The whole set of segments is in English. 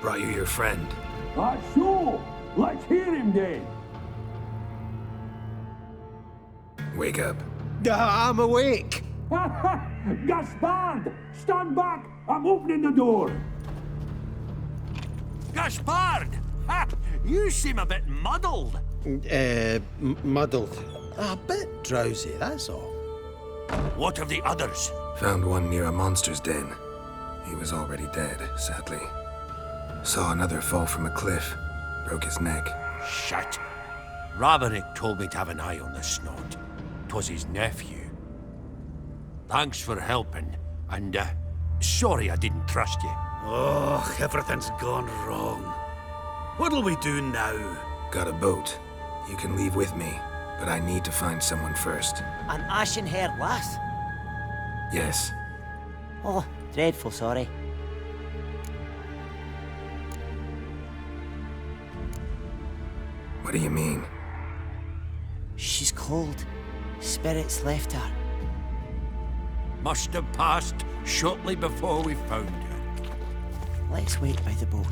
Brought you your friend. So, let's hear him then. Wake up. I'm awake. Gaspard! Stand back! I'm opening the door! Gaspard! Ha! You seem a bit muddled. Muddled. A bit drowsy, that's all. What of the others? Found one near a monster's den. He was already dead, sadly. Saw another fall from a cliff. Broke his neck. Shit. Raverick told me to have an eye on the snot. 'Twas his nephew. Thanks for helping, and sorry I didn't trust you. Oh, everything's gone wrong. What'll we do now? Got a boat. You can leave with me, but I need to find someone first. An ashen-haired lass? Yes. Oh, dreadful sorry. What do you mean? She's cold. Spirits left her. Must have passed shortly before we found her. Let's wait by the boat.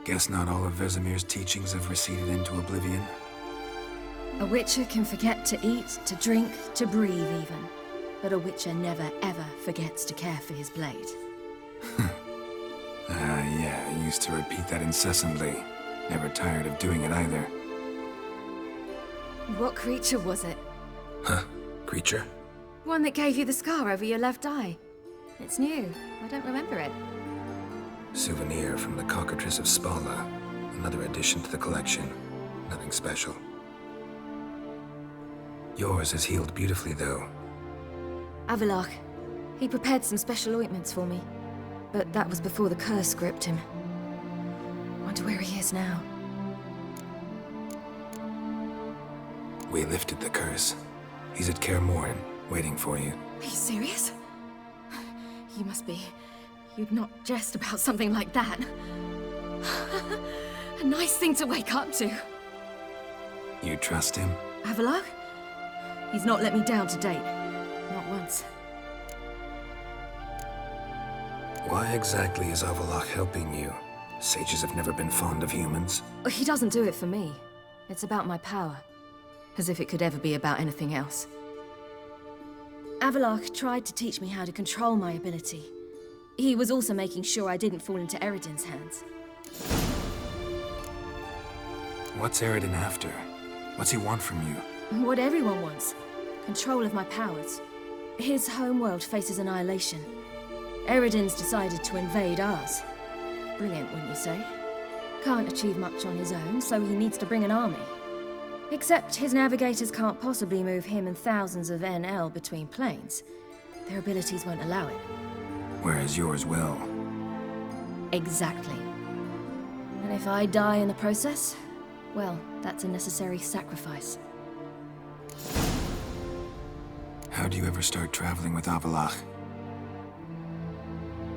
Guess not all of Vesemir's teachings have receded into oblivion. A witcher can forget to eat, to drink, to breathe even. But a witcher never ever forgets to care for his blade. Yeah, I used to repeat that incessantly. Never tired of doing it either. What creature was it? Huh? Creature? One that gave you the scar over your left eye. It's new. I don't remember it. Souvenir from the Cockatrice of Spala. Another addition to the collection. Nothing special. Yours is healed beautifully, though. Avalach. He prepared some special ointments for me. But that was before the curse gripped him. Wonder where he is now. We lifted the curse. He's at Kaer Morhen, waiting for you. Are you serious? You must be... You'd not jest about something like that. A nice thing to wake up to. You trust him? Avallac'h? He's not let me down to date. Not once. Why exactly is Avallac'h helping you? Sages have never been fond of humans. He doesn't do it for me. It's about my power. As if it could ever be about anything else. Avallac'h tried to teach me how to control my ability. He was also making sure I didn't fall into Eredin's hands. What's Eredin after? What's he want from you? What everyone wants. Control of my powers. His homeworld faces annihilation. Eredin's decided to invade ours. Brilliant, wouldn't you say? Can't achieve much on his own, so he needs to bring an army. Except his navigators can't possibly move him and thousands of NL between planes. Their abilities won't allow it. Whereas yours will. Exactly. And if I die in the process, well, that's a necessary sacrifice. How do you ever start traveling with Avallac'h?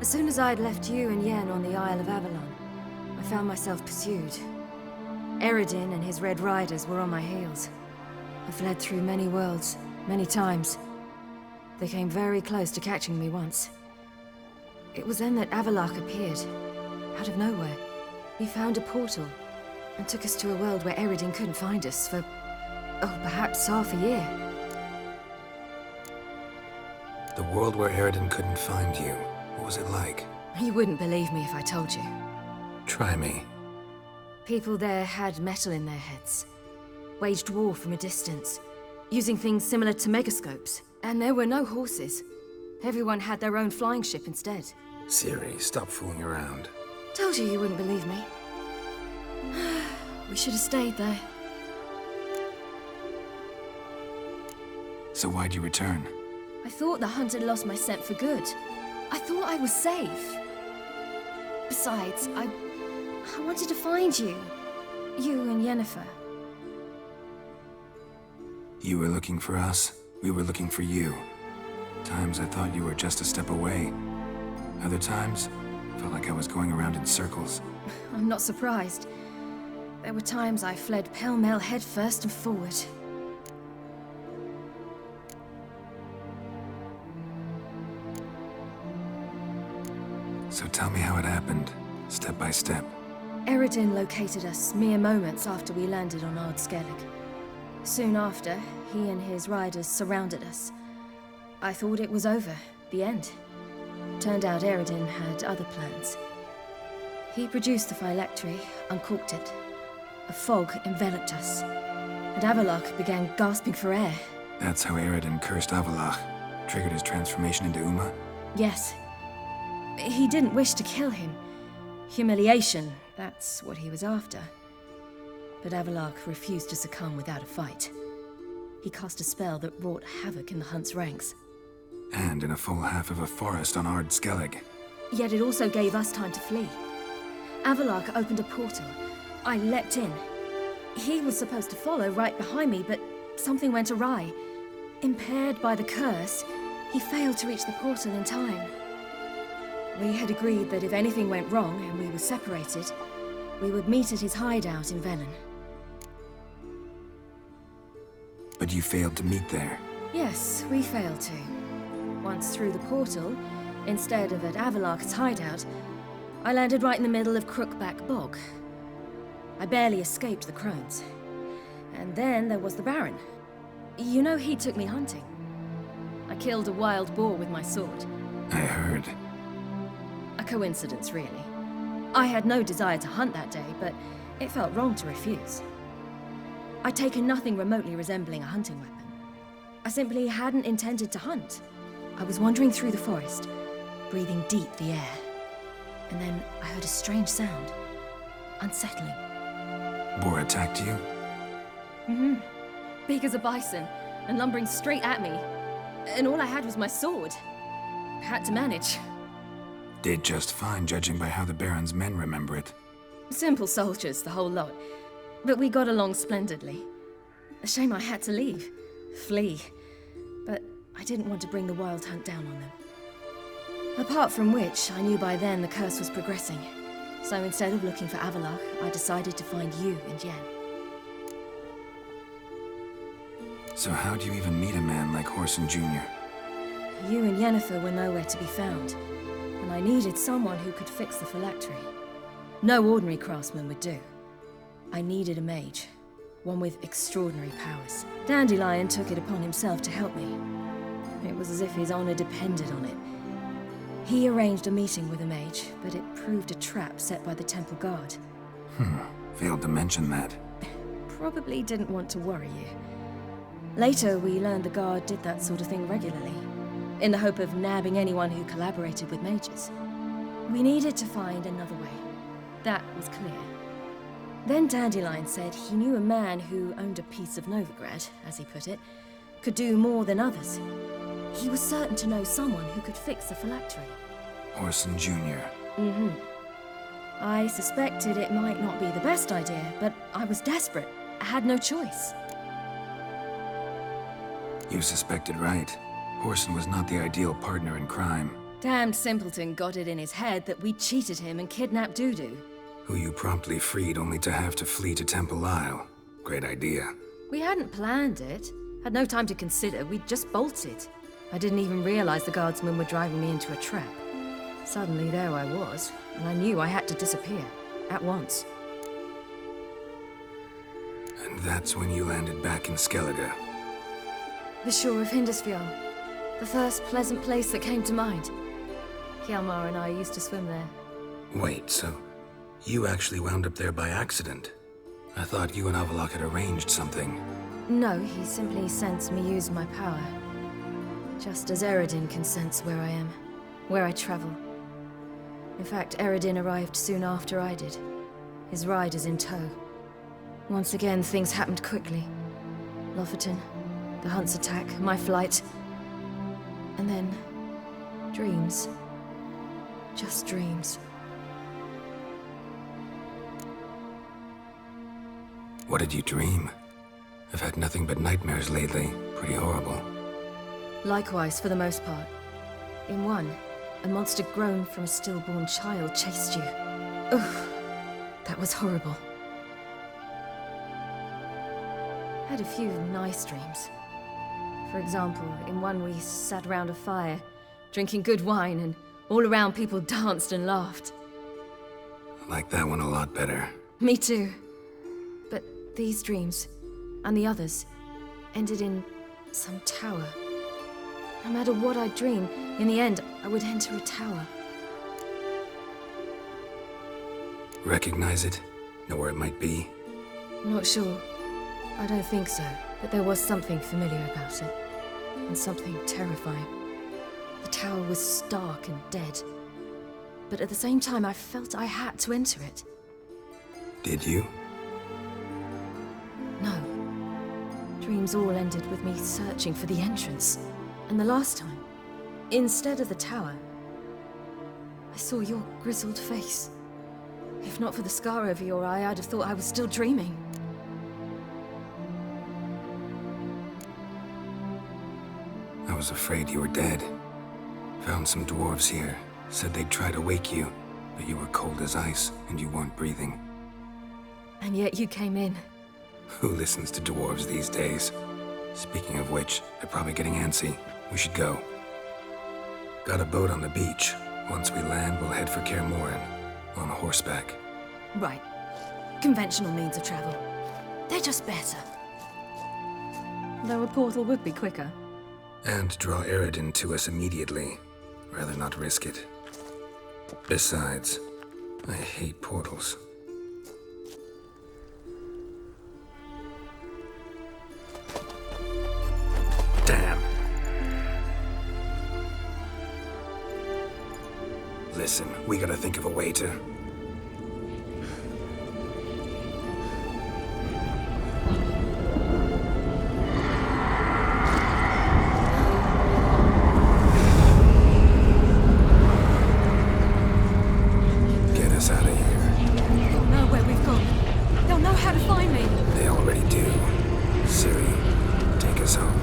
As soon as I'd left you and Yen on the Isle of Avalon, I found myself pursued. Eredin and his Red Riders were on my heels. I fled through many worlds, many times. They came very close to catching me once. It was then that Avallac'h appeared, out of nowhere. He found a portal, and took us to a world where Eredin couldn't find us for, perhaps half a year. The world where Eredin couldn't find you. What was it like? You wouldn't believe me if I told you. Try me. People there had metal in their heads, waged war from a distance, using things similar to megascopes. And there were no horses. Everyone had their own flying ship instead. Ciri, stop fooling around. Told you you wouldn't believe me. We should have stayed there. So why'd you return? I thought the hunt had lost my scent for good. I thought I was safe. Besides, I wanted to find you. You and Yennefer. You were looking for us, we were looking for you. Times I thought you were just a step away. Other times, felt like I was going around in circles. I'm not surprised. There were times I fled pell-mell headfirst and forward. So tell me how it happened, step by step. Eredin located us mere moments after we landed on Ard Skellig. Soon after, he and his riders surrounded us. I thought it was over, the end. Turned out Eredin had other plans. He produced the phylactery, uncorked it. A fog enveloped us, and Avallac'h began gasping for air. That's how Eredin cursed Avallac'h, triggered his transformation into Uma? Yes. He didn't wish to kill him. Humiliation, that's what he was after. But Avallac'h refused to succumb without a fight. He cast a spell that wrought havoc in the hunt's ranks. And in a full half of a forest on Ard Skellig. Yet it also gave us time to flee. Avallac'h opened a portal. I leapt in. He was supposed to follow right behind me, but something went awry. Impaired by the curse, he failed to reach the portal in time. We had agreed that if anything went wrong and we were separated, we would meet at his hideout in Velen. But you failed to meet there. Yes, we failed to. Once through the portal, instead of at Avallac'h's hideout, I landed right in the middle of Crookback Bog. I barely escaped the crones. And then there was the Baron. You know, he took me hunting. I killed a wild boar with my sword. I heard. A coincidence, really. I had no desire to hunt that day, but it felt wrong to refuse. I'd taken nothing remotely resembling a hunting weapon. I simply hadn't intended to hunt. I was wandering through the forest, breathing deep the air. And then I heard a strange sound. Unsettling. Boar attacked you? Mm-hmm. Big as a bison, and lumbering straight at me. And all I had was my sword. Had to manage. Did just fine, judging by how the Baron's men remember it. Simple soldiers, the whole lot. But we got along splendidly. A shame I had to leave. Flee. But I didn't want to bring the wild hunt down on them. Apart from which, I knew by then the curse was progressing. So instead of looking for Avallac'h, I decided to find you and Yen. So how do you even meet a man like Whoreson Jr.? You and Yennefer were nowhere to be found, and I needed someone who could fix the phylactery. No ordinary craftsman would do. I needed a mage, one with extraordinary powers. Dandelion took it upon himself to help me. It was as if his honor depended on it. He arranged a meeting with a mage, but it proved a trap set by the temple guard. Failed to mention that. Probably didn't want to worry you. Later, we learned the guard did that sort of thing regularly, in the hope of nabbing anyone who collaborated with mages. We needed to find another way. That was clear. Then Dandelion said he knew a man who owned a piece of Novigrad, as he put it, could do more than others. He was certain to know someone who could fix the phylactery. Whoreson Jr. I suspected it might not be the best idea, but I was desperate. I had no choice. You suspected right. Whoreson was not the ideal partner in crime. Damned simpleton got it in his head that we cheated him and kidnapped Dudu. Who you promptly freed only to have to flee to Temple Isle. Great idea. We hadn't planned it. Had no time to consider. We'd just bolted. I didn't even realize the guardsmen were driving me into a trap. Suddenly there I was, and I knew I had to disappear. At once. And that's when you landed back in Skellige. The shore of Hindisfjall. The first pleasant place that came to mind. Hjalmar and I used to swim there. Wait, so you actually wound up there by accident? I thought you and Avallac'h had arranged something. No, he simply sensed me use my power. Just as Eredin can sense where I am, where I travel. In fact, Eredin arrived soon after I did. His riders in tow. Once again, things happened quickly. Lofoten, the Hunt's attack, my flight. And then, dreams. Just dreams. What did you dream? I've had nothing but nightmares lately. Pretty horrible. Likewise, for the most part. In one, a monster grown from a stillborn child chased you. Ugh, that was horrible. Had a few nice dreams. For example, in one we sat around a fire, drinking good wine, and all around people danced and laughed. I like that one a lot better. Me too. But these dreams, and the others, ended in some tower. No matter what I dream, in the end, I would enter a tower. Recognize it? Know where it might be? Not sure. I don't think so. But there was something familiar about it. And something terrifying. The tower was stark and dead. But at the same time, I felt I had to enter it. Did you? No. Dreams all ended with me searching for the entrance. And the last time, instead of the tower, I saw your grizzled face. If not for the scar over your eye, I'd have thought I was still dreaming. I was afraid you were dead. Found some dwarves here. Said they'd try to wake you, but you were cold as ice and you weren't breathing. And yet you came in. Who listens to dwarves these days? Speaking of which, they're probably getting antsy. We should go. Got a boat on the beach. Once we land, we'll head for Kaer Morhen. On horseback. Right. Conventional means of travel. They're just better. Though a portal would be quicker. And draw Eredin to us immediately. Rather not risk it. Besides, I hate portals. Damn. Listen, we gotta think of a way to... get us out of here. They'll know where we've gone. They'll know how to find me. They already do. Ciri, take us home.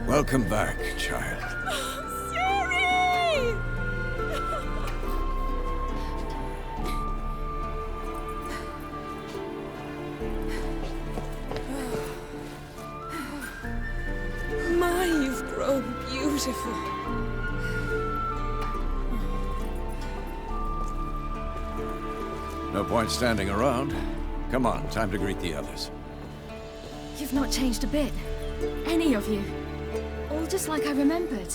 Welcome back, child. Ciri! My, you've grown beautiful. No point standing around. Come on, time to greet the others. You've not changed a bit. Any of you. All just like I remembered.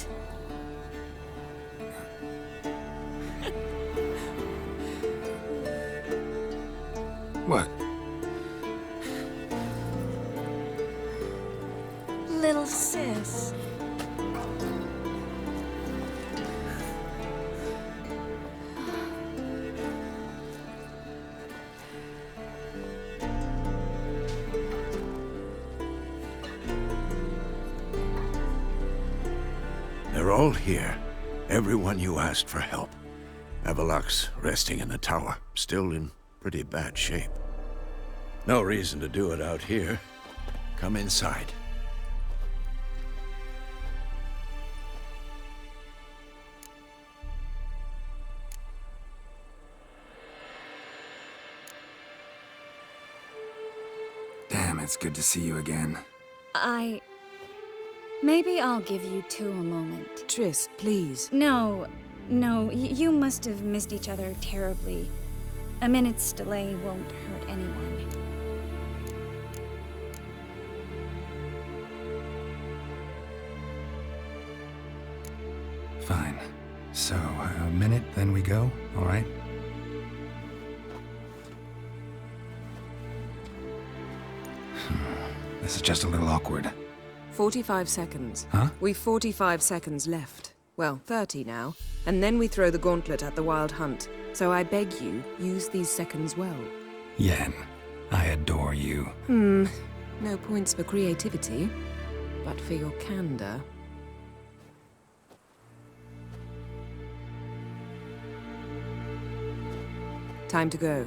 What? Little sis. They're all here. Everyone you asked for help. Avalok's resting in the tower, still in pretty bad shape. No reason to do it out here. Come inside. Damn, it's good to see you again. Maybe I'll give you two a moment. Triss, please. No, you must have missed each other terribly. A minute's delay won't hurt anyone. Fine. So, a minute, then we go, all right? This is just a little awkward. 45 seconds. Huh? We've 45 seconds left. Well, 30 now. And then we throw the gauntlet at the Wild Hunt. So I beg you, use these seconds well. Yen, I adore you. No points for creativity, but for your candor. Time to go.